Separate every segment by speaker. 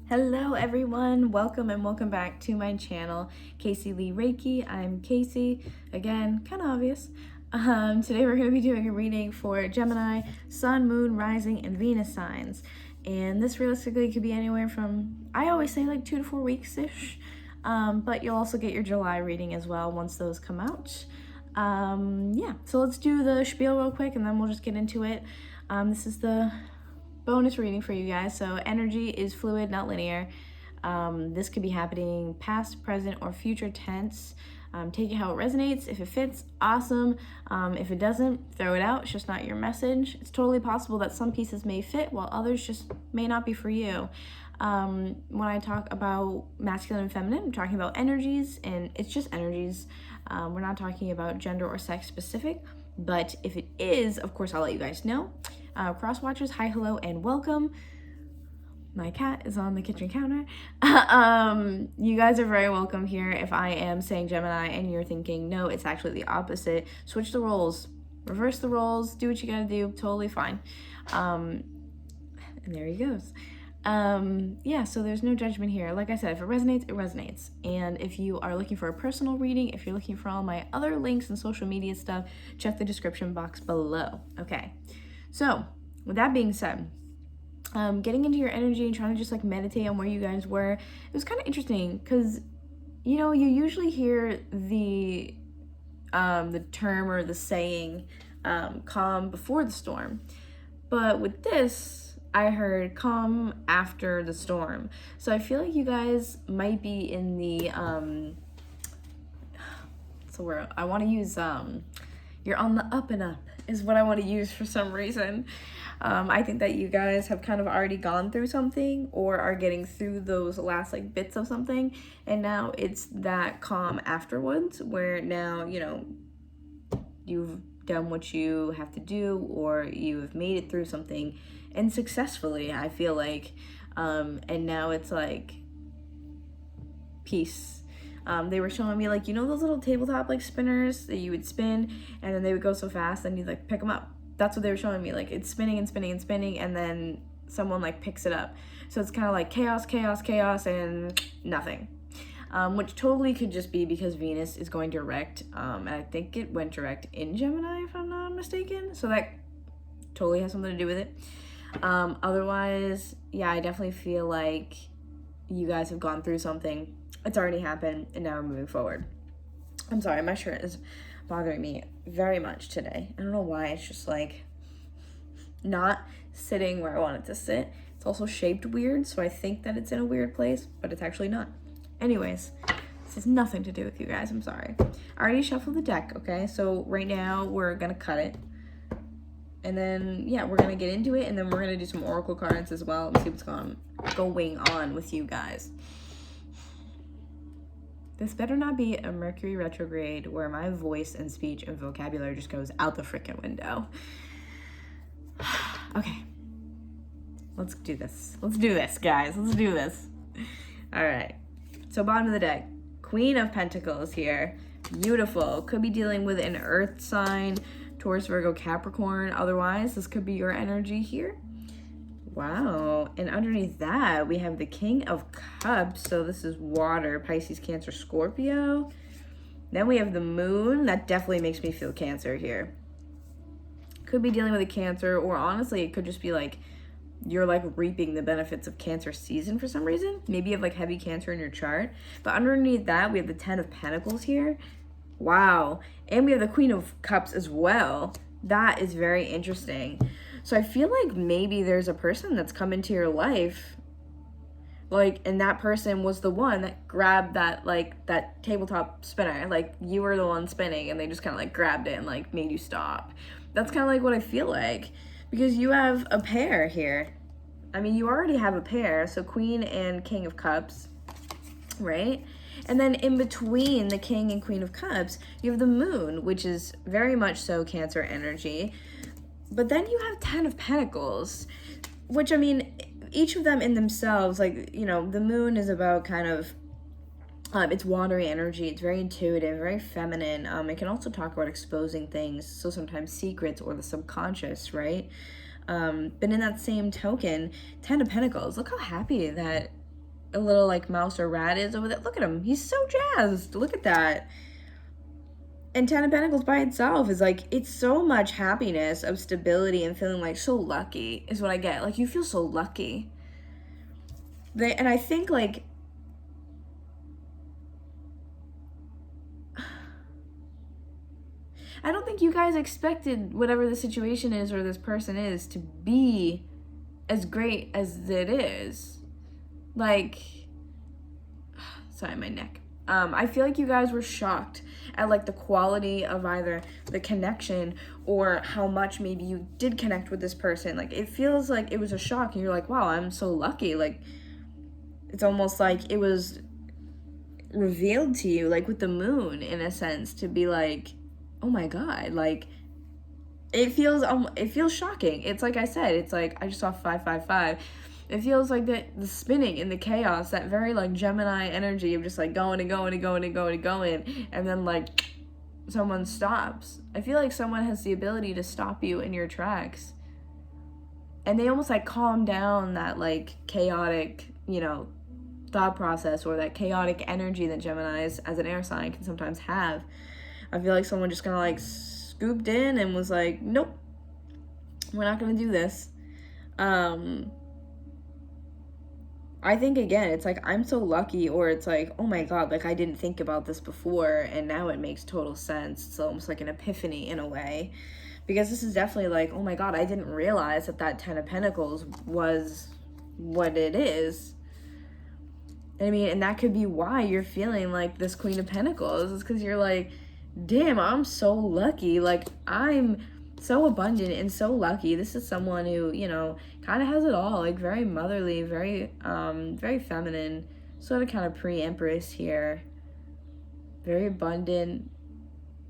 Speaker 1: Hello everyone, welcome and welcome back to my channel, Caseyleighreiki. I'm Casey, again, kind of obvious. Today we're going to be doing a reading for Gemini, Sun, Moon, Rising, and Venus signs. And this realistically could be anywhere from, I always say like 2 to 4 weeks-ish, but you'll also get your July reading as well once those come out. So let's do the spiel real quick and then we'll just get into it. This is the bonus reading for you guys. So energy is fluid, not linear. This could be happening past, present, or future tense. Take it how it resonates. If it fits, awesome. If it doesn't, throw it out. It's just not your message. It's totally possible that some pieces may fit while others just may not be for you. When I talk about masculine and feminine, I'm talking about energies, and it's just energies. We're not talking about gender or sex specific, but if it is, of course, I'll let you guys know. Cross watchers, hi, hello, and welcome. My cat is on the kitchen counter. You guys are very welcome here. If I am saying Gemini and you're thinking, no, it's actually the opposite, switch the roles, reverse the roles, do what you gotta do, totally fine. And there he goes. So there's no judgment here. Like I said, if it resonates, it resonates. And if you are looking for a personal reading, if you're looking for all my other links and social media stuff, check the description box below. Okay. So, with that being said, getting into your energy and trying to just like meditate on where you guys were, it was kind of interesting because, you know, you usually hear the term or the saying, calm before the storm. But with this, I heard calm after the storm. So I feel like you guys might be in the, I want to use, you're on the up and up is what I want to use for some reason. I think that you guys have kind of already gone through something or are getting through those last like bits of something, and now it's that calm afterwards where now, you know, you've done what you have to do or you've made it through something and successfully, I feel like, and now it's like peace. They were showing me like, you know, those little tabletop like spinners that you would spin and then they would go so fast and you'd like pick them up. That's what they were showing me. Like it's spinning and spinning and spinning and then someone like picks it up. So it's kind of like chaos, chaos, chaos, and nothing. Which totally could just be because Venus is going direct. And I think it went direct in Gemini if I'm not mistaken. So that totally has something to do with it. Otherwise, yeah, I definitely feel like you guys have gone through something. It's already happened, and now we're moving forward. I'm sorry, my shirt is bothering me very much today. I don't know why, it's just like not sitting where I want it to sit. It's also shaped weird, so I think that it's in a weird place, but it's actually not. Anyways, this has nothing to do with you guys, I'm sorry. I already shuffled the deck, okay? So right now, we're gonna cut it. And then, yeah, we're gonna get into it, and then we're gonna do some oracle cards as well and see what's going on with you guys. This better not be a Mercury retrograde where my voice and speech and vocabulary just goes out the freaking window. Okay. Let's do this. Let's do this, guys. Let's do this. All right. So bottom of the deck, Queen of Pentacles here. Beautiful. Could be dealing with an earth sign, Taurus, Virgo, Capricorn. Otherwise, this could be your energy here. Wow, and underneath that, we have the King of Cups. So this is water, Pisces, Cancer, Scorpio. Then we have the Moon. That definitely makes me feel Cancer here. Could be dealing with a Cancer, or honestly, it could just be like, you're like reaping the benefits of Cancer season for some reason. Maybe you have like heavy Cancer in your chart. But underneath that, we have the 10 of Pentacles here. Wow, and we have the Queen of Cups as well. That is very interesting. So I feel like maybe there's a person that's come into your life, like, and that person was the one that grabbed that, like, that tabletop spinner. Like, you were the one spinning, and they just kind of, like, grabbed it and, like, made you stop. That's kind of, like, what I feel like. Because you have a pair here. I mean, you already have a pair, so Queen and King of Cups, right? And then in between the King and Queen of Cups, you have the Moon, which is very much so Cancer energy. But then you have 10 of Pentacles, which, I mean, each of them in themselves, like, you know, the Moon is about kind of, it's watery energy. It's very intuitive, very feminine. It can also talk about exposing things, so sometimes secrets or the subconscious, right? But in that same token, 10 of Pentacles, look how happy that a little like mouse or rat is over there. Look at him. He's so jazzed. Look at that. And Ten of Pentacles by itself is like, it's so much happiness of stability and feeling like so lucky is what I get. Like, you feel so lucky. And I think like, I don't think you guys expected whatever the situation is or this person is to be as great as it is. Like, sorry, my neck. I feel like you guys were shocked at like the quality of either the connection or how much maybe you did connect with this person. Like, it feels like it was a shock and you're like, wow, I'm so lucky. Like, it's almost like it was revealed to you, like with the moon in a sense, to be like, oh my God, like it feels shocking. It's like I said, it's like I just saw 555. It feels like the spinning and the chaos, that very like Gemini energy of just like going and going and going and going and going, and then like someone stops. I feel like someone has the ability to stop you in your tracks, and they almost like calm down that like chaotic, you know, thought process or that chaotic energy that Geminis as an air sign can sometimes have. I feel like someone just kind of like scooped in and was like, nope, we're not going to do this. I think, again, it's like, I'm so lucky, or it's like, oh my God, like I didn't think about this before and now it makes total sense. It's almost like an epiphany in a way, because this is definitely like, oh my God, I didn't realize that that Ten of Pentacles was what it is. I mean, and that could be why you're feeling like this Queen of Pentacles, is because you're like, damn, I'm so lucky. Like, I'm so abundant and so lucky. This is someone who, you know, kind of has it all, like very motherly, very feminine, sort of kind of pre-empress here. Very abundant,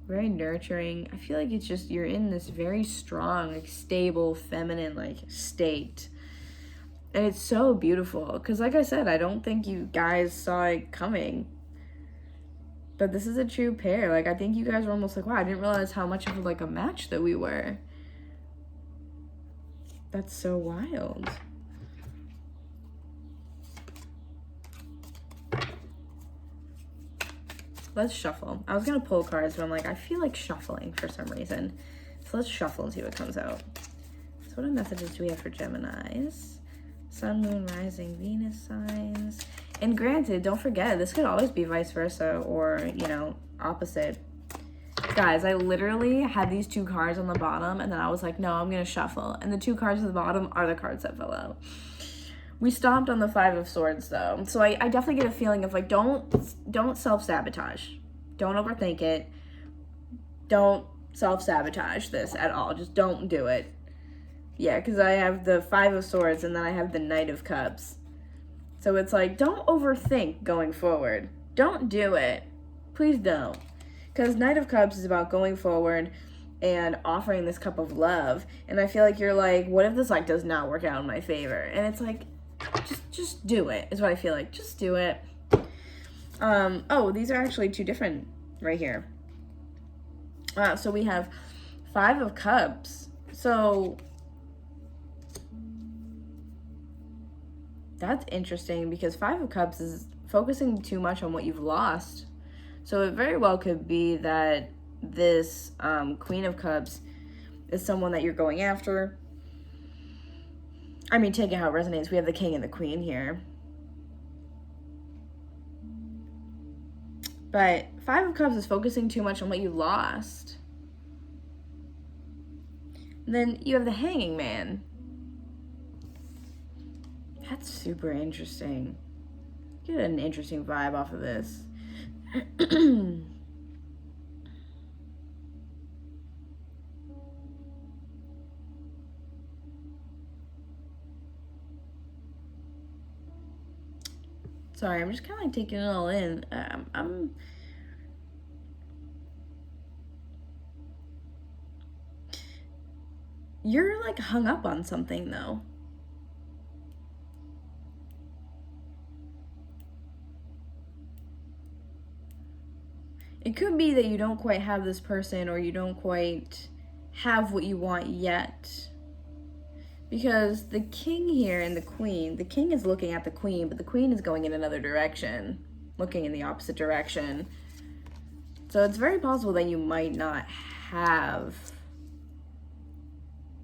Speaker 1: very nurturing. I feel like it's just, you're in this very strong, like stable, feminine, like state. And it's so beautiful, because like I said, I don't think you guys saw it coming. But this is a true pair. Like, I think you guys were almost like, wow, I didn't realize how much of like a match that we were. That's so wild. Let's shuffle. I was going to pull cards, but I'm like, I feel like shuffling for some reason. So let's shuffle and see what comes out. So what messages do we have for Geminis? Sun, Moon, Rising, Venus signs. And granted, don't forget, this could always be vice versa or, you know, opposite. Guys, I literally had these two cards on the bottom, and then I was like, no, I'm going to shuffle. And the two cards at the bottom are the cards that fell out. We stopped on the Five of Swords, though. So I definitely get a feeling of, like, don't self-sabotage. Don't overthink it. Don't self-sabotage this at all. Just don't do it. Yeah, because I have the Five of Swords, and then I have the Knight of Cups. So it's like, don't overthink going forward. Don't do it. Please don't. Because Knight of Cups is about going forward and offering this cup of love. And I feel like you're like, what if this like does not work out in my favor? And it's like, just do it, is what I feel like. Just do it. Oh, these are actually two different right here. So we have Five of Cups. So that's interesting, because Five of Cups is focusing too much on what you've lost. So it very well could be that this Queen of Cups is someone that you're going after. I mean, taking how it resonates, we have the King and the Queen here. But Five of Cups is focusing too much on what you lost. And then you have the Hanging Man. That's super interesting. Get an interesting vibe off of this. Sorry, I'm just kind of like taking it all in. You're like hung up on something though. It could be that you don't quite have this person, or you don't quite have what you want yet. Because the king here and the queen, the king is looking at the queen, but the queen is going in another direction, looking in the opposite direction. So it's very possible that you might not have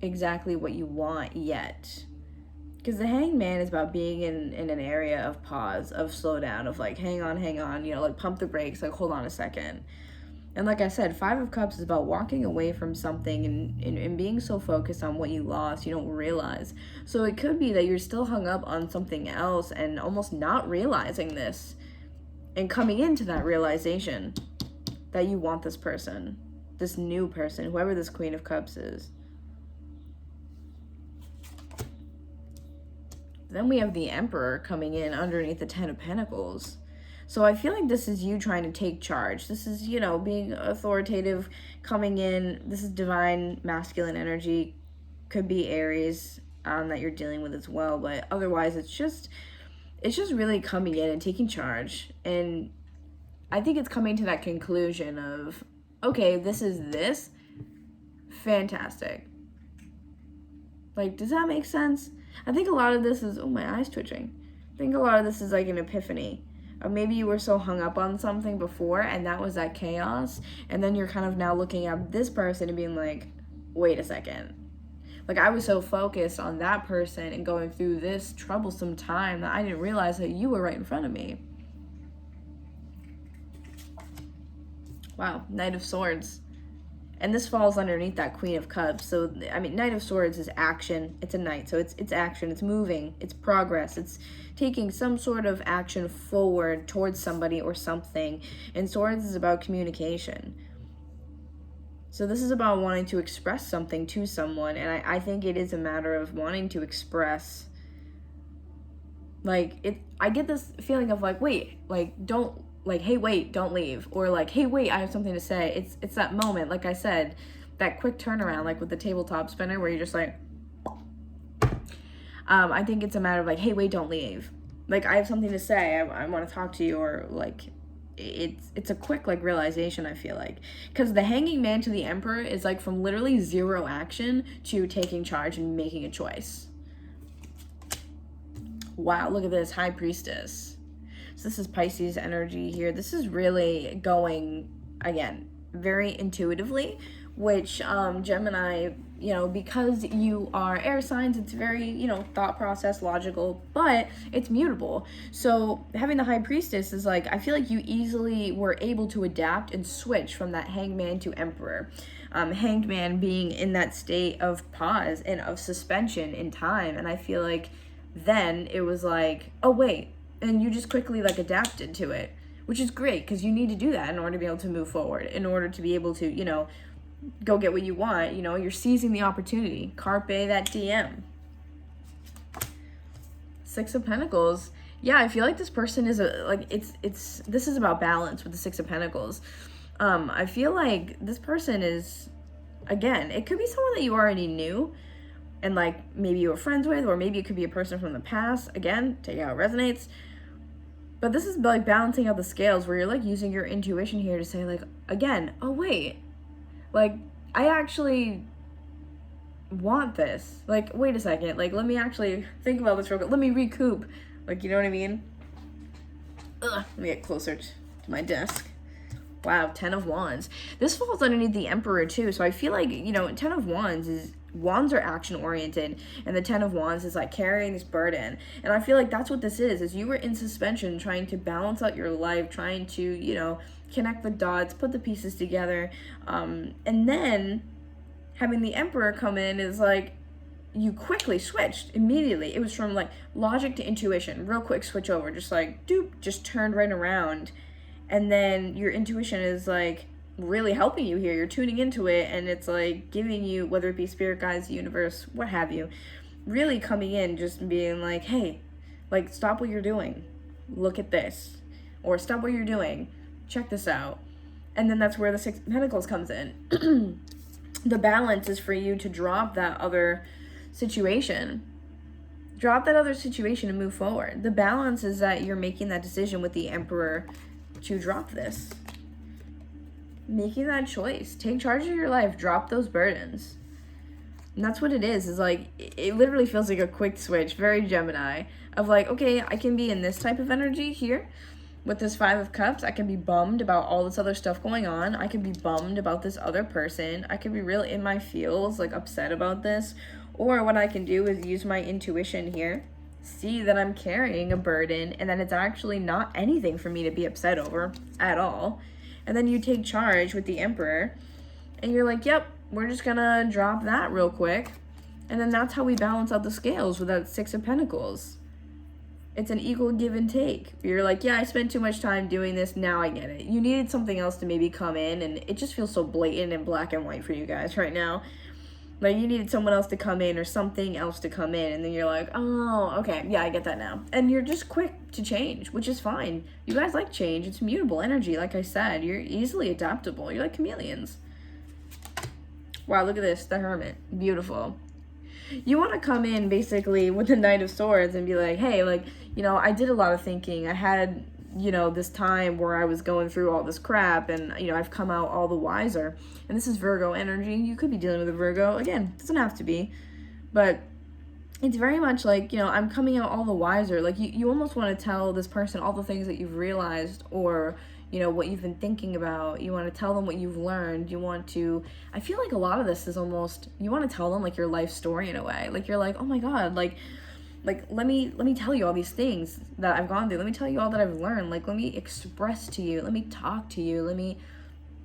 Speaker 1: exactly what you want yet. Because the Hanged Man is about being in an area of pause, of slow down, of like, hang on, you know, like pump the brakes, like hold on a second. And like I said, Five of Cups is about walking away from something and being so focused on what you lost, you don't realize. So it could be that you're still hung up on something else and almost not realizing this. And coming into that realization that you want this person, this new person, whoever this Queen of Cups is. Then we have the Emperor coming in underneath the Ten of Pentacles. So I feel like this is you trying to take charge. This is, you know, being authoritative, coming in. This is divine masculine energy. Could be Aries that you're dealing with as well. But otherwise, it's just really coming in and taking charge. And I think it's coming to that conclusion of, okay, this is this. Fantastic. Like, does that make sense? I think a lot of this is, oh, my eye's twitching. I think a lot of this is like an epiphany. Or maybe you were so hung up on something before and that was that chaos. And then you're kind of now looking at this person and being like, wait a second. Like, I was so focused on that person and going through this troublesome time that I didn't realize that you were right in front of me. Wow, Knight of Swords. And this falls underneath that Queen of Cups. So, I mean, Knight of Swords is action. It's a knight. So it's action. It's moving. It's progress. It's taking some sort of action forward towards somebody or something. And Swords is about communication. So this is about wanting to express something to someone. And I think it is a matter of wanting to express. Like, I get this feeling of like, wait, like, don't. Like, hey, wait, don't leave. Or like, hey, wait, I have something to say. It's that moment, like I said, that quick turnaround, like with the tabletop spinner where you're just like, I think it's a matter of like, hey, wait, don't leave. Like, I have something to say. I want to talk to you. Or like, it's a quick like realization, I feel like. Because the Hanging Man to the Emperor is like from literally zero action to taking charge and making a choice. Wow, look at this, High Priestess. So this is Pisces energy here. This is really going, again, very intuitively, which Gemini, you know, because you are air signs, it's very, you know, thought process, logical, but it's mutable. So having the High Priestess is like, I feel like you easily were able to adapt and switch from that Hangman to Emperor. Hanged Man being in that state of pause and of suspension in time. And I feel like then it was like, oh, wait. And you just quickly like adapted to it, which is great because you need to do that in order to be able to move forward, in order to be able to, you know, go get what you want. You know, you're seizing the opportunity. Carpe that DM. Six of Pentacles. Yeah, I feel like this person is this is about balance with the Six of Pentacles. I feel like this person is, again, it could be someone that you already knew and like maybe you were friends with, or maybe it could be a person from the past. Again, take it how it resonates. But this is like balancing out the scales where you're like using your intuition here to say like, again, oh wait, like I actually want this. Like, wait a second, like let me actually think about this real quick. Let me recoup. Like, you know what I mean? Let me get closer to my desk. Wow, Ten of Wands. This falls underneath the Emperor too. So I feel like, you know, Ten of Wands is, wands are action oriented, and the Ten of Wands is like carrying this burden. And I feel like that's what this is you were in suspension, trying to balance out your life, trying to, you know, connect the dots, put the pieces together. And then having the Emperor come in is like, you quickly switched immediately. It was from like logic to intuition, real quick switch over, just like doop, just turned right around. And then your intuition is like really helping you here. You're tuning into it, and it's like giving you, whether it be spirit guides, the universe, what have you, really coming in, just being like, hey, like stop what you're doing, look at this, or stop what you're doing, check this out. And then that's where the Six of Pentacles comes in. The balance is for you to drop that other situation. Drop that other situation and move forward. The balance is that you're making that decision with the Emperor to drop this. Making that choice. Take charge of your life. Drop those burdens. And that's what it is like, it literally feels like a quick switch, very Gemini, of like, okay, I can be in this type of energy here with this 5 of Cups. I can be bummed about all this other stuff going on. I can be bummed about this other person. I can be real in my feels, like upset about this. Or what I can do is use my intuition here, see that I'm carrying a burden and that it's actually not anything for me to be upset over at all. And then you take charge with the Emperor and you're like, yep, we're just gonna drop that real quick. And then that's how we balance out the scales with that 6 of Pentacles. It's an equal give and take. You're like, yeah, I spent too much time doing this, now I get it. You needed something else to maybe come in, and it just feels so blatant and black and white for you guys right now. Like, you needed someone else to come in or something else to come in, and then you're like, oh, okay, yeah, I get that now. And you're just quick to change, which is fine. You guys like change. It's mutable energy, like I said. You're easily adaptable. You're like chameleons. Wow, look at this, the Hermit. Beautiful. You want to come in basically with the Knight of Swords and be like, hey, like, you know, I did a lot of thinking. I had, you know, this time where I was going through all this crap and, you know, I've come out all the wiser. And this is Virgo energy. You could be dealing with a Virgo. Again, doesn't have to be. But it's very much like, you know, I'm coming out all the wiser. Like, you almost want to tell this person all the things that you've realized or, you know, what you've been thinking about. You want to tell them what you've learned. You want to, I feel like a lot of this is almost, you want to tell them like your life story in a way. Like, you're like, oh my God, like let me tell you all these things that I've gone through. Let me tell you all that I've learned. Like, let me express to you. Let me talk to you. Let me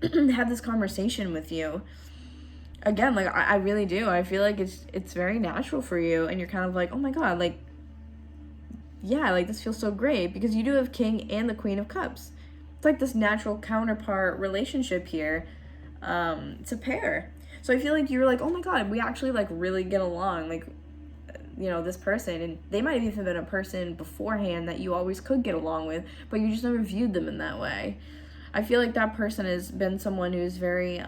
Speaker 1: have this conversation with you. Again, like, I really do. I feel like it's very natural for you. And you're kind of like, oh my God, like, yeah, like, this feels so great. Because you do have King and the Queen of Cups. It's like this natural counterpart relationship here. It's a pair. So I feel like you're like, oh my God, we actually like really get along. Like, you know, this person, and they might have even been a person beforehand that you always could get along with, but you just never viewed them in that way. I feel like that person has been someone who's very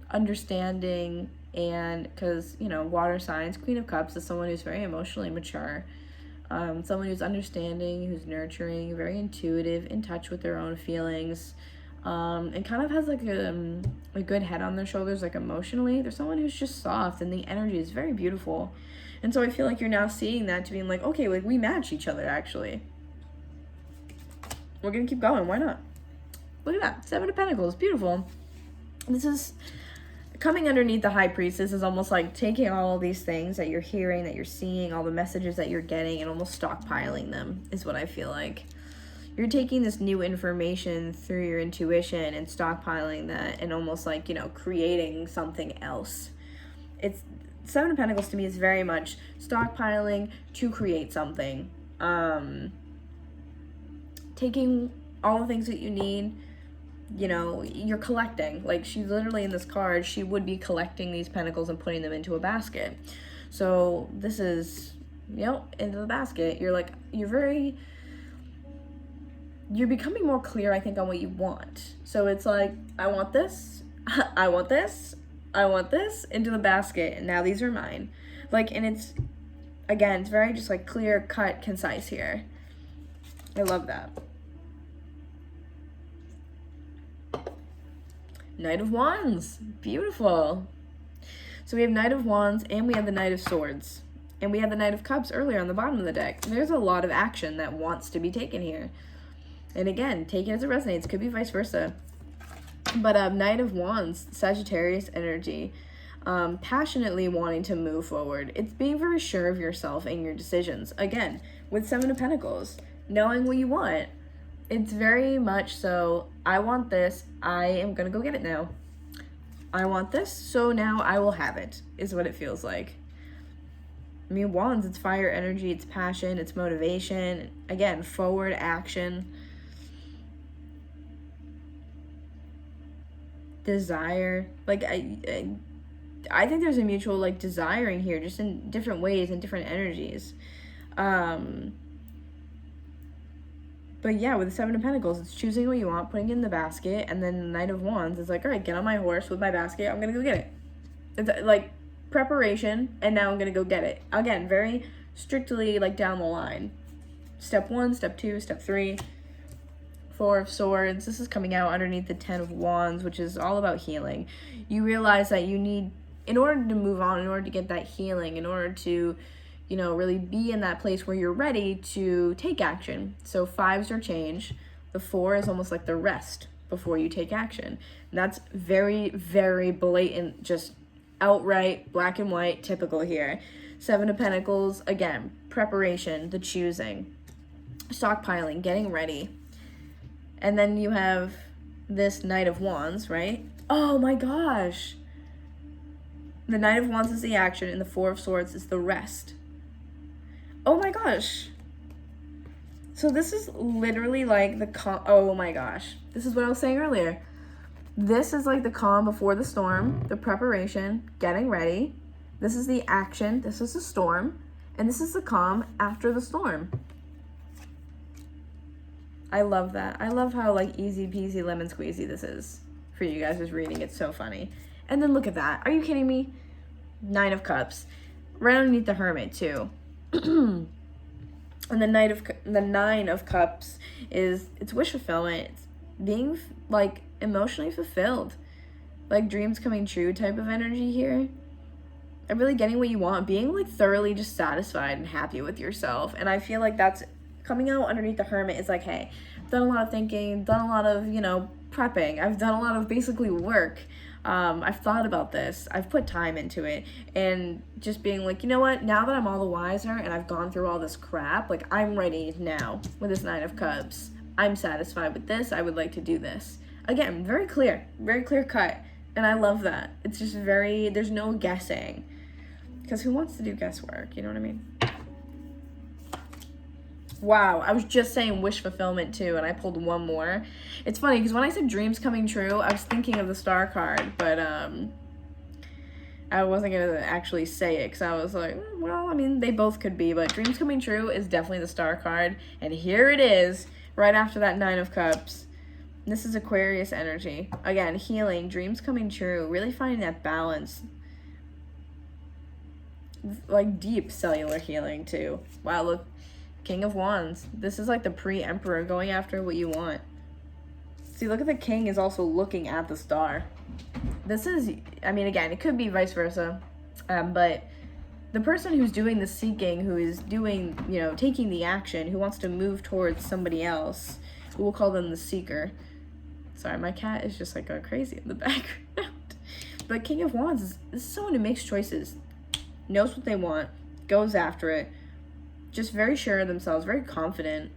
Speaker 1: understanding, and because, you know, water signs, Queen of Cups is someone who's very emotionally mature. Someone who's understanding, who's nurturing, very intuitive, in touch with their own feelings, and kind of has like a good head on their shoulders, like emotionally. They're someone who's just soft, and the energy is very beautiful. And so I feel like you're now seeing that to being like, okay, like, we match each other, actually. We're gonna keep going, why not? Look at that, 7 of Pentacles, beautiful. This is coming underneath the High Priestess is almost like taking all of these things that you're hearing, that you're seeing, all the messages that you're getting, and almost stockpiling them, is what I feel like. You're taking this new information through your intuition and stockpiling that, and almost like, you know, creating something else. It's 7 of Pentacles to me is very much stockpiling to create something. Taking all the things that you need, you know, you're collecting. Like, she's literally in this card, she would be collecting these pentacles and putting them into a basket. So this is, you know, into the basket. You're like, you're becoming more clear, I think, on what you want. So it's like, I want this, I want this, I want this, into the basket, and now these are mine. Like, and it's, again, it's very just like clear, cut, concise here. I love that. Knight of Wands, beautiful. So we have Knight of Wands, and we have the Knight of Swords, and we have the Knight of Cups earlier on the bottom of the deck. There's a lot of action that wants to be taken here. And again, take it as it resonates. Could be vice versa. But Knight of Wands, Sagittarius energy, passionately wanting to move forward. It's being very sure of yourself and your decisions. Again, with 7 of Pentacles, knowing what you want. It's very much so, I want this, I am gonna go get it now. I want this, so now I will have it, is what it feels like. I mean, Wands, it's fire energy, it's passion, it's motivation. Again, forward action. Desire. Like, I think there's a mutual, like, desiring here, just in different ways and different energies. But yeah, with the 7 of Pentacles, it's choosing what you want, putting it in the basket, and then the Knight of Wands is like, all right, get on my horse with my basket, I'm gonna go get it. It's like preparation, and now I'm gonna go get it. Again, very strictly like down the line. Step 1, step 2, step 3. 4 of Swords. This is coming out underneath the 10 of Wands, which is all about healing. You realize that you need in order to move on, in order to get that healing, in order to, you know, really be in that place where you're ready to take action. So 5s are change. The 4 is almost like the rest before you take action. And that's very, very blatant, just outright black and white, typical here. 7 of Pentacles, again, preparation, the choosing, stockpiling, getting ready. And then you have this Knight of Wands, right? Oh my gosh. The Knight of Wands is the action, and the 4 of Swords is the rest. Oh my gosh. So this is literally like the oh my gosh. This is what I was saying earlier. This is like the calm before the storm, the preparation, getting ready. This is the action, this is the storm, and this is the calm after the storm. I love that. I love how like easy peasy lemon squeezy this is for you guys who's reading. It's so funny. And then look at that. Are you kidding me? 9 of Cups. Right underneath the Hermit too. And the 9 of Cups is, it's wish fulfillment. It's being like emotionally fulfilled, like dreams coming true type of energy here. And really getting what you want, being like thoroughly just satisfied and happy with yourself. And I feel like that's coming out underneath the Hermit. Is like, hey, I've done a lot of thinking, done a lot of, you know, prepping. I've done a lot of basically work. I've thought about this. I've put time into it, and just being like, you know what? Now that I'm all the wiser and I've gone through all this crap, like I'm ready now with this 9 of Cups. I'm satisfied with this. I would like to do this. Again, very clear cut. And I love that. It's just very, there's no guessing. Because who wants to do guesswork? You know what I mean? Wow, I was just saying wish fulfillment too, and I pulled one more. It's funny, because when I said dreams coming true, I was thinking of the Star card, but I wasn't going to actually say it, because I was like, well, I mean, they both could be, but dreams coming true is definitely the Star card, and here it is, right after that 9 of Cups. This is Aquarius energy. Again, healing, dreams coming true, really finding that balance. Like deep cellular healing too. Wow, look. King of Wands. This is like the pre-emperor going after what you want. See, look at the king is also looking at the star. This is, I mean, again, it could be vice versa. But the person who's doing the seeking, who is doing, you know, taking the action, who wants to move towards somebody else, we'll call them the seeker. Sorry, my cat is just like going crazy in the background. But King of Wands is someone who makes choices, knows what they want, goes after it, just very sure of themselves, very confident,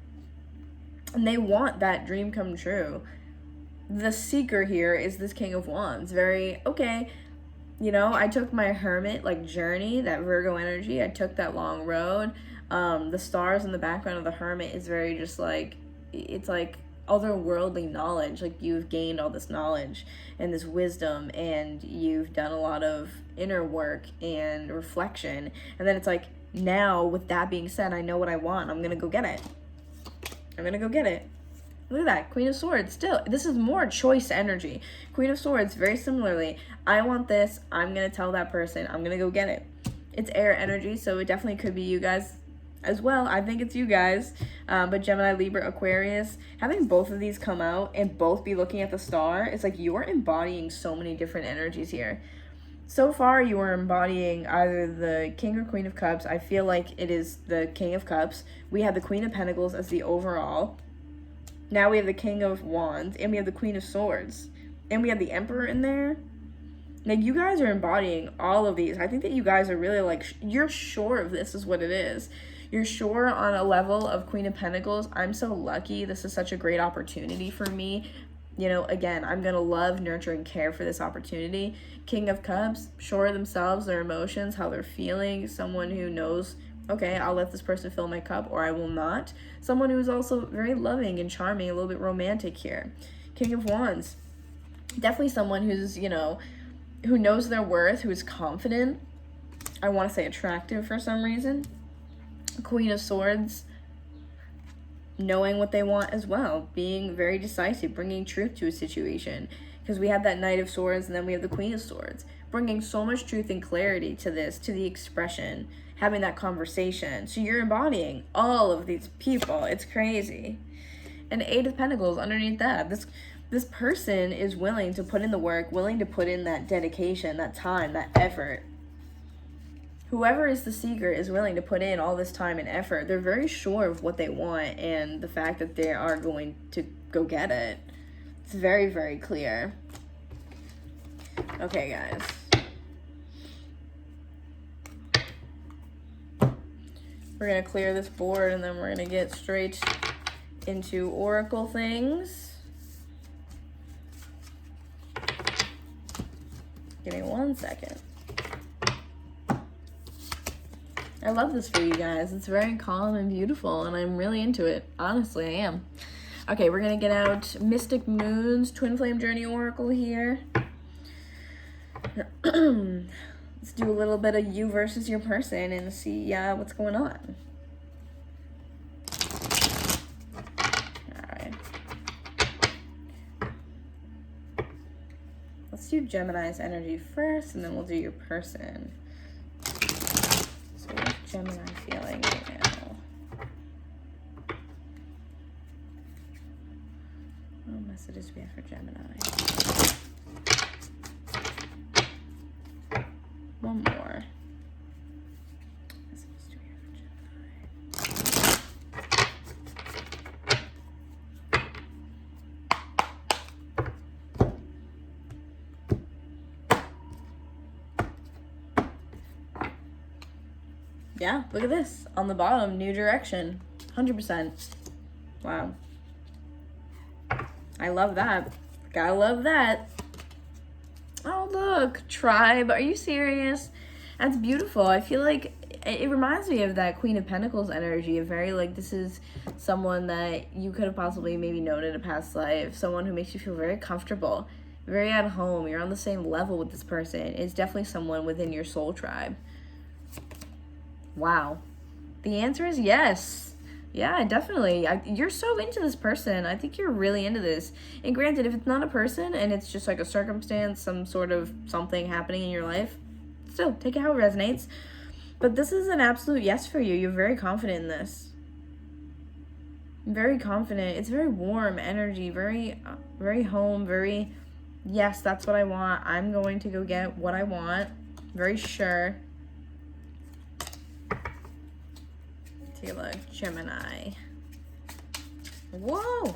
Speaker 1: and they want that dream come true. The seeker here is this King of Wands, very, okay, you know, I took my hermit, like, journey, that Virgo energy, I took that long road. The stars in the background of the hermit is very just like, it's like otherworldly knowledge, like you've gained all this knowledge and this wisdom, and you've done a lot of inner work and reflection, and then it's like, now, with that being said, I know what I want. I'm going to go get it. I'm going to go get it. Look at that. Queen of Swords. Still, this is more choice energy. Queen of Swords, very similarly. I want this. I'm going to tell that person. I'm going to go get it. It's air energy, so it definitely could be you guys as well. I think it's you guys. But Gemini, Libra, Aquarius, having both of these come out and both be looking at the star, it's like you are embodying so many different energies here. So far, you are embodying either the King or Queen of Cups. I feel like it is the King of Cups. We have the Queen of Pentacles as the overall. Now we have the King of Wands, and we have the Queen of Swords. And we have the Emperor in there. Like, you guys are embodying all of these. I think that you guys are really, like, you're sure of this is what it is. You're sure on a level of Queen of Pentacles. I'm so lucky. This is such a great opportunity for me. You know, again, I'm going to love, nurture, and care for this opportunity. King of Cups, sure of themselves, their emotions, how they're feeling. Someone who knows, okay, I'll let this person fill my cup or I will not. Someone who is also very loving and charming, a little bit romantic here. King of Wands, definitely someone who's, you know, who knows their worth, who is confident. I want to say attractive for some reason. Queen of Swords, knowing what they want as well, being very decisive, bringing truth to a situation, because we have that Knight of Swords and then we have the Queen of Swords, bringing so much truth and clarity to this, to the expression, having that conversation. So you're embodying all of these people. It's crazy. And 8 of Pentacles underneath that. This this person is willing to put in the work, willing to put in that dedication, that time, that effort. Whoever is the seeker is willing to put in all this time and effort. They're very sure of what they want and the fact that they are going to go get it. It's very, very clear. Okay, guys. We're going to clear this board and then we're going to get straight into oracle things. Give me 1 second. I love this for you guys. It's very calm and beautiful, and I'm really into it. Honestly, I am. Okay, we're going to get out Mystic Moon's Twin Flame Journey Oracle here. Let's do a little bit of you versus your person and see what's going on. Alright. Let's do Gemini's energy first, and then we'll do your person. So what's Gemini feeling right now? What messages do we have for Gemini? One more. Messages do we have for Gemini? Yeah, look at this. On the bottom, new direction. 100%. Wow. I love that. Gotta love that. Oh, look. Tribe. Are you serious? That's beautiful. I feel like it reminds me of that Queen of Pentacles energy. Very like, this is someone that you could have possibly maybe known in a past life. Someone who makes you feel very comfortable, very at home. You're on the same level with this person. It's definitely someone within your soul tribe. Wow. The answer is yes. Yeah, definitely. You're so into this person. I think you're really into this. And granted, if it's not a person and it's just like a circumstance, some sort of something happening in your life, still take it how it resonates. But this is an absolute yes for you. You're very confident in this. Very confident. It's very warm energy, very home, very, yes, that's what I want. I'm going to go get what I want. Very sure. Take a look. Gemini. Whoa!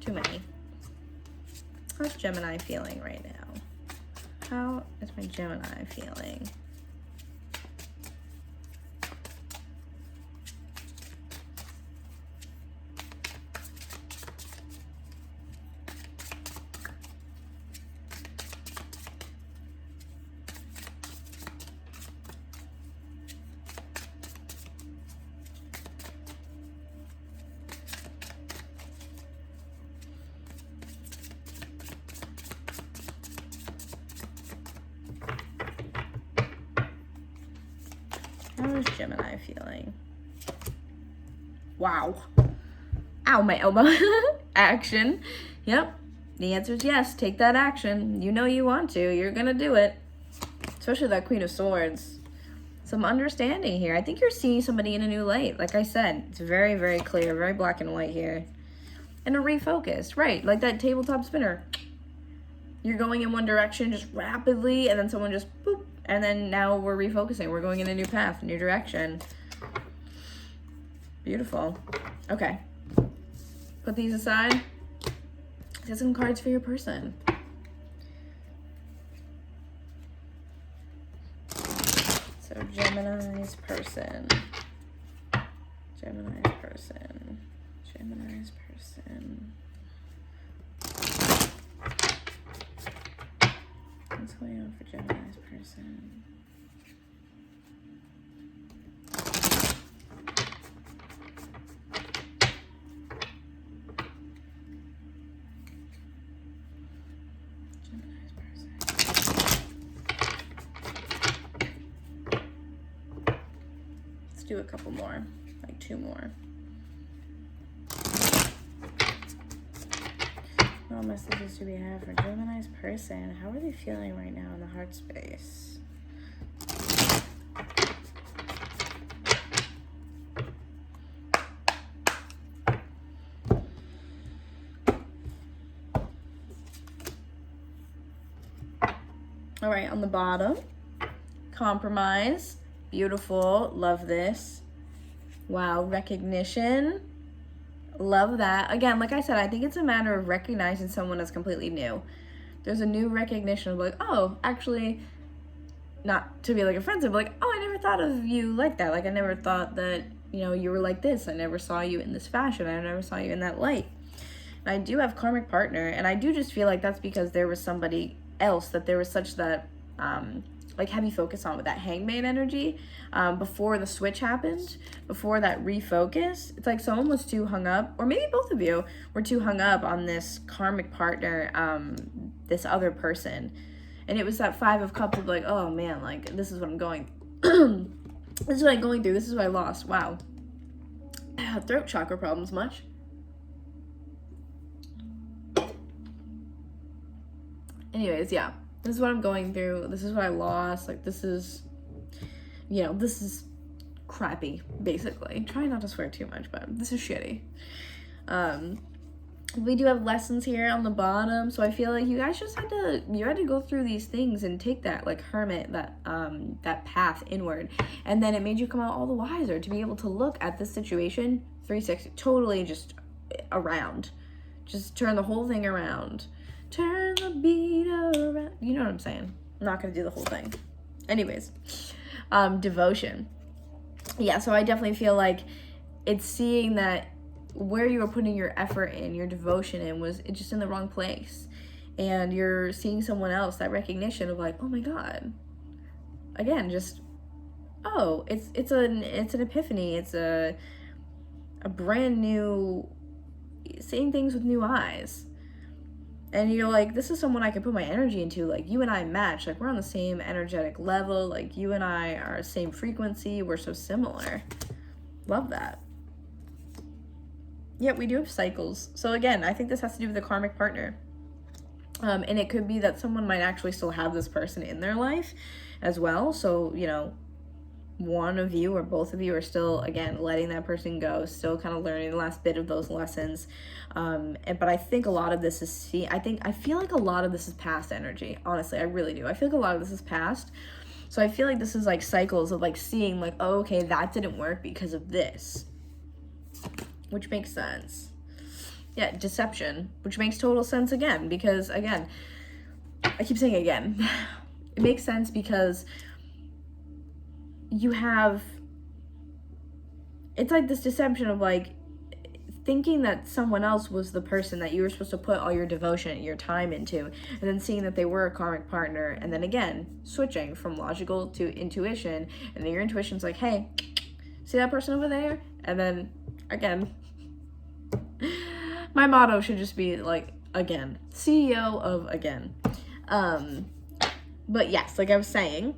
Speaker 1: Too many. How's Gemini feeling right now? How is my Gemini feeling? How is Gemini feeling? Wow. Ow, my elbow. Action. Yep. The answer is yes. Take that action. You know you want to. You're going to do it. Especially that Queen of Swords. Some understanding here. I think you're seeing somebody in a new light. Like I said, it's very, very clear. Very black and white here. And a refocus. Right. Like that tabletop spinner. You're going in one direction just rapidly. And then someone just boop. And then now we're refocusing. We're going in a new path, new direction. Beautiful. Okay. Put these aside. Get some cards for your person. So Gemini's person. Gemini's person. Gemini's person. What's going on for Gemini's person? Gemini's person. Let's do a couple more, like 2 more. What messages do we have for Gemini's person? How are they feeling right now in the heart space? All right, on the bottom, compromise. Beautiful. Love this. Wow, recognition. Love that. Again, like I said, I think it's a matter of recognizing someone as completely new. There's a new recognition of like, oh, actually, not to be like offensive, but like, oh, I never thought of you like that. Like, I never thought that, you know, you were like this. I never saw you in this fashion. I never saw you in that light. And I do have karmic partner, and I do just feel like that's because there was somebody else that there was such that, like, heavy focus on with that hangman energy before the switch happened, before that refocus. It's like someone was too hung up, or maybe both of you were too hung up on this karmic partner, this other person. And it was that 5 of Cups of like, oh man, like, this is what I'm going, this is what I'm going through, this is what I lost. Wow. Throat chakra problems much? Anyways, yeah. This is what I'm going through. This is what I lost. Like, this is, you know, this is crappy, basically. Try not to swear too much, but this is shitty. We do have lessons here on the bottom, so I feel like you guys just had to go through these things and take that, like, hermit, that path inward, and then it made you come out all the wiser to be able to look at this situation 360, totally just around. Just turn the whole thing around. Turn the beat around. You know what I'm saying. I'm not going to do the whole thing. Anyways, devotion. Yeah, so I definitely feel like it's seeing that where you were putting your effort in, your devotion in, was just in the wrong place. And you're seeing someone else, that recognition of like, oh my God. Again, just, oh, it's an epiphany. It's a brand new, seeing things with new eyes. And you're like, this is someone I can put my energy into. Like, you and I match. Like, we're on the same energetic level. Like, you and I are same frequency. We're so similar. Love that. Yeah, we do have cycles. So, again, I think this has to do with the karmic partner. And it could be that someone might actually still have this person in their life as well. So, you know, one of you or both of you are still, again, letting that person go, still kind of learning the last bit of those lessons. But I think a lot of this is, I feel like a lot of this is past energy. Honestly, I really do. I feel like a lot of this is past. So I feel like this is like cycles of like seeing like, oh, okay, that didn't work because of this, which makes sense. Yeah, deception, which makes total sense again, because again, I keep saying again, it makes sense because you have, it's like this deception of like thinking that someone else was the person that you were supposed to put all your devotion, your time into, and then seeing that they were a karmic partner, and then again, switching from logical to intuition, and then your intuition's like, hey, see that person over there? And then, again, my motto should just be like, again, CEO of again. But yes, like I was saying,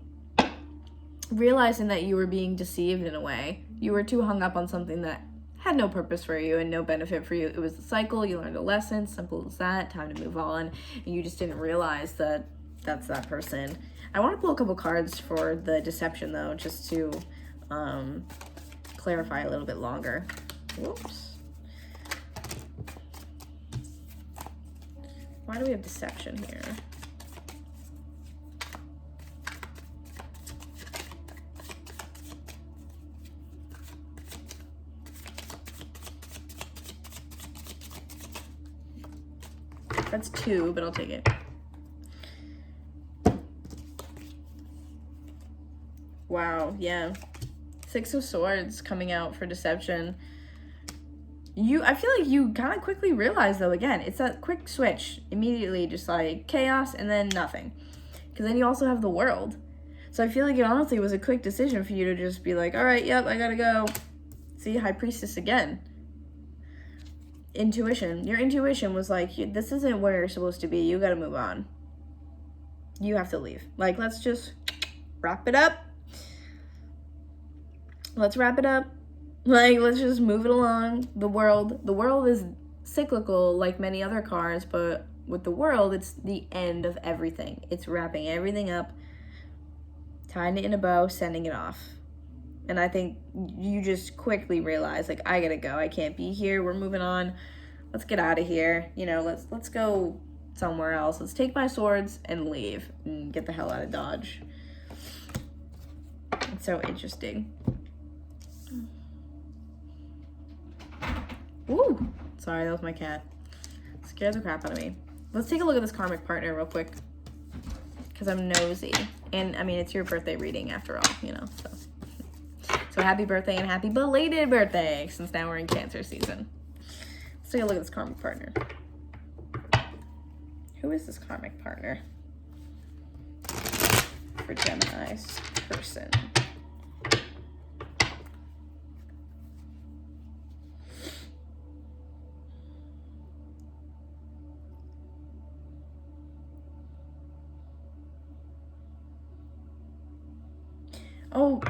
Speaker 1: realizing that you were being deceived in a way. You were too hung up on something that had no purpose for you and no benefit for you. It was the cycle. You learned a lesson. Simple as that. Time to move on. And you just didn't realize that that's that person. I want to pull a couple cards for the deception, though, just to clarify a little bit longer. Whoops. Why do we have deception here? That's 2, but I'll take it. Wow, yeah. 6 of Swords coming out for deception. I feel like you kind of quickly realize, though, again, it's that quick switch. Immediately, just like chaos and then nothing. Because then you also have the World. So I feel like it honestly was a quick decision for you to just be like, all right, yep, I gotta go. See, High Priestess again. Intuition. Your intuition was like, this isn't where you're supposed to be. You gotta move on. You have to leave. Like, let's just wrap it up. Let's wrap it up. Like, let's just move it along. The world is cyclical like many other cards, but with the World, it's the end of everything. It's wrapping everything up, tying it in a bow, sending it off. And I think you just quickly realize, like, I gotta go. I can't be here. We're moving on. Let's get out of here. You know, let's go somewhere else. Let's take my swords and leave and get the hell out of Dodge. It's so interesting. Ooh, sorry, that was my cat. Scared the crap out of me. Let's take a look at this karmic partner real quick, because I'm nosy. And I mean, it's your birthday reading after all, you know, so happy birthday and happy belated birthday, since now we're in Cancer season. Let's take a look at this karmic partner. Who is this karmic partner for Gemini's person? Oh,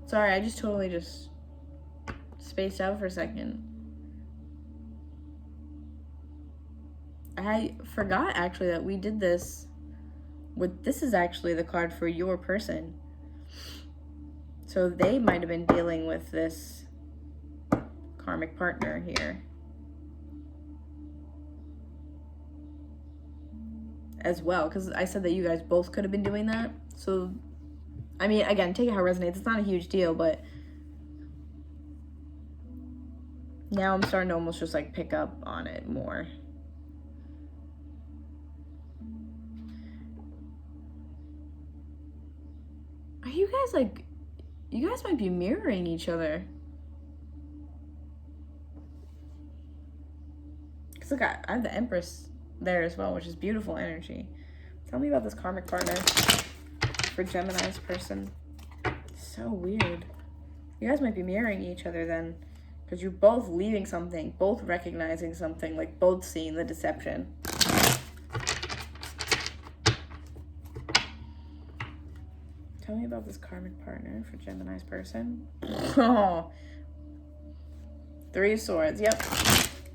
Speaker 1: sorry, I just totally spaced out for a second. I forgot actually that we did this with, this is actually the card for your person. So they might have been dealing with this karmic partner here as well, because I said that you guys both could have been doing that. So, I mean, again, take it how it resonates. It's not a huge deal, but now I'm starting to almost just like pick up on it more. Are you guys like, you guys might be mirroring each other. Because look, I have the Empress there as well, which is beautiful energy. Tell me about this karmic partner for Gemini's person. So weird. You guys might be mirroring each other then, because you're both leaving something, both recognizing something, like both seeing the deception. Tell me about this karmic partner for Gemini's person. Oh, 3 of Swords. Yep.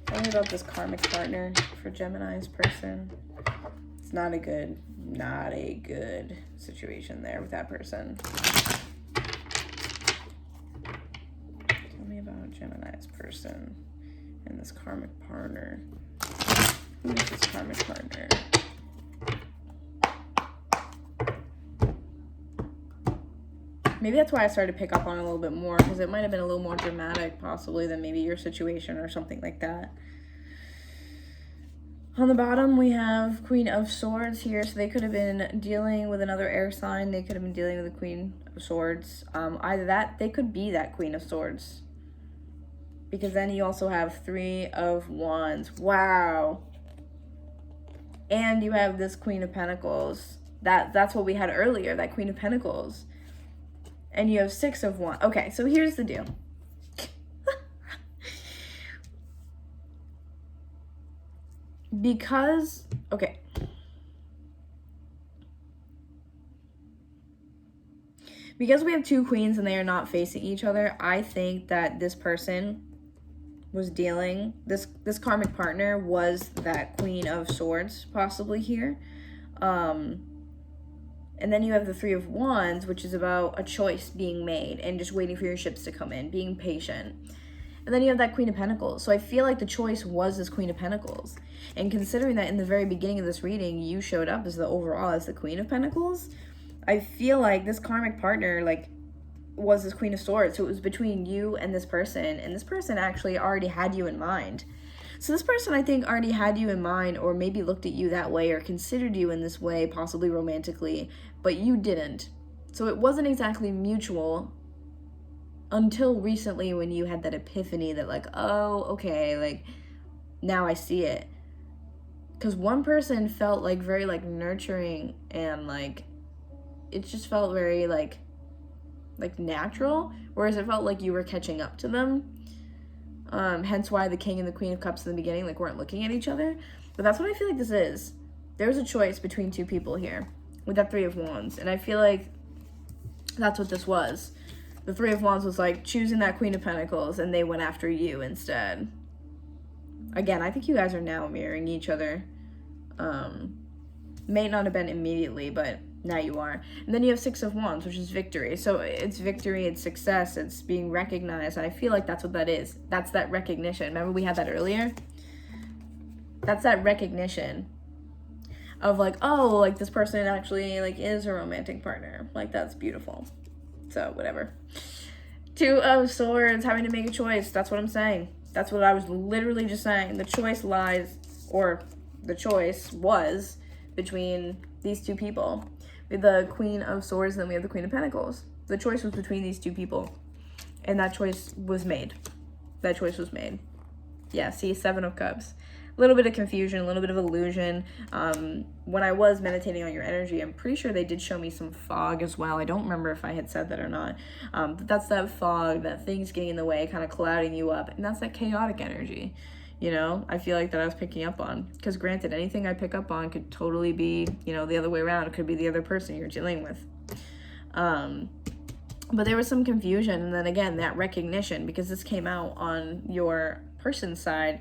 Speaker 1: Tell me about this karmic partner for Gemini's person. It's not a good situation there with that person. Tell me about Gemini's person and this karmic partner. Who is this karmic partner? Maybe that's why I started to pick up on it a little bit more, because it might have been a little more dramatic possibly than maybe your situation or something like that. On the bottom, we have Queen of Swords here. So they could have been dealing with another air sign. They could have been dealing with the Queen of Swords. Either that, they could be that Queen of Swords. Because then you also have 3 of Wands. Wow. And you have this Queen of Pentacles. That's what we had earlier, that Queen of Pentacles. And you have 6 of Wands. Okay, so here's the deal. Because we have 2 queens and they are not facing each other, I think that this person was dealing, this karmic partner was that Queen of Swords possibly here. And then you have the 3 of Wands, which is about a choice being made and just waiting for your ships to come in, being patient. And then you have that Queen of Pentacles. So I feel like the choice was this Queen of Pentacles. And considering that in the very beginning of this reading, you showed up as the overall as the Queen of Pentacles, I feel like this karmic partner, like, was this Queen of Swords. So it was between you and this person. And this person actually already had you in mind. So this person, I think, already had you in mind, or maybe looked at you that way or considered you in this way, possibly romantically, but you didn't. So it wasn't exactly mutual until recently when you had that epiphany that like, oh, okay, like, now I see it. Because one person felt like very like nurturing and like, it just felt very like natural, whereas it felt like you were catching up to them. Hence why the King and the Queen of Cups in the beginning like weren't looking at each other. But that's what I feel like this is. There's a choice between 2 people here with that 3 of Wands, and I feel like that's what this was. The 3 of Wands was like choosing that Queen of Pentacles, and they went after you instead. Again, I think you guys are now mirroring each other. May not have been immediately, but Now you are. And then you have Six of Wands, which is victory. So it's victory, it's success, it's being recognized. And I feel like that's what that is. That's that recognition. Remember we had that earlier? That's that recognition of like, oh, like this person actually like is a romantic partner. Like that's beautiful. So whatever. Two of Swords, having to make a choice. That's what I'm saying. That's what I was literally just saying. The choice lies, or the choice was between these two people. We have the Queen of Swords, and then we have the Queen of Pentacles. The choice was between these two people. And that choice was made. That choice was made. Yeah, see, Seven of Cups. A little bit of confusion, a little bit of illusion. When I was meditating on your energy, I'm pretty sure they did show me some fog as well. I don't remember if I had said that or not. But that's that fog, that things getting in the way, kind of clouding you up. And that's that chaotic energy. You know, I feel like that I was picking up on. Because granted, anything I pick up on could totally be, you know, the other way around. It could be the other person you're dealing with. But there was some confusion. And then again, that recognition, because this came out on your person's side.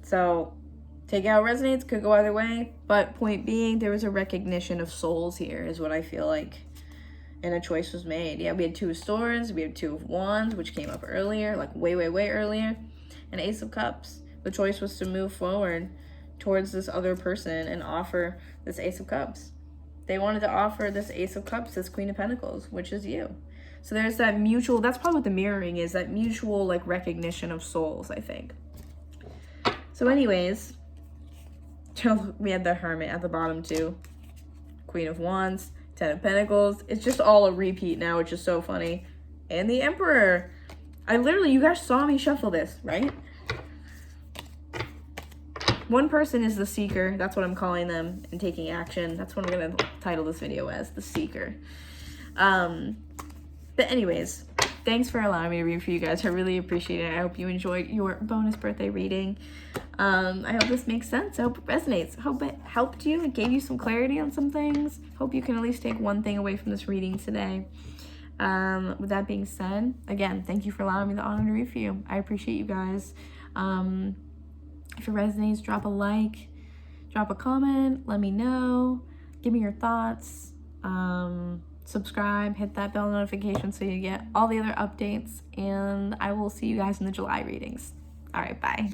Speaker 1: So take it how it resonates, could go either way. But point being, there was a recognition of souls here is what I feel like. And a choice was made. Yeah, we had Two of Swords. We had Two of Wands, which came up earlier, like way earlier. And Ace of Cups. The choice was to move forward towards this other person and offer this Ace of Cups. They wanted to offer this Ace of Cups, this Queen of Pentacles, which is you. So there's that mutual, that's probably what the mirroring is, that mutual like recognition of souls, I think. So anyways, we had the Hermit at the bottom too. Queen of Wands, Ten of Pentacles. It's just all a repeat now, which is so funny. And the Emperor. You guys saw me shuffle this, right? One person is the Seeker. That's what I'm calling them, and taking action. That's what I'm going to title this video as, the Seeker. But anyways, thanks for allowing me to read for you guys. I really appreciate it. I hope you enjoyed your bonus birthday reading. I hope this makes sense. I hope it resonates. I hope it helped you. It gave you some clarity on some things. Hope you can at least take one thing away from this reading today. With that being said, again, thank you for allowing me the honor to read for you. I appreciate you guys. If it resonates, drop a like, drop a comment, let me know, give me your thoughts, subscribe, hit that bell notification so you get all the other updates, and I will see you guys in the July readings. All right, bye.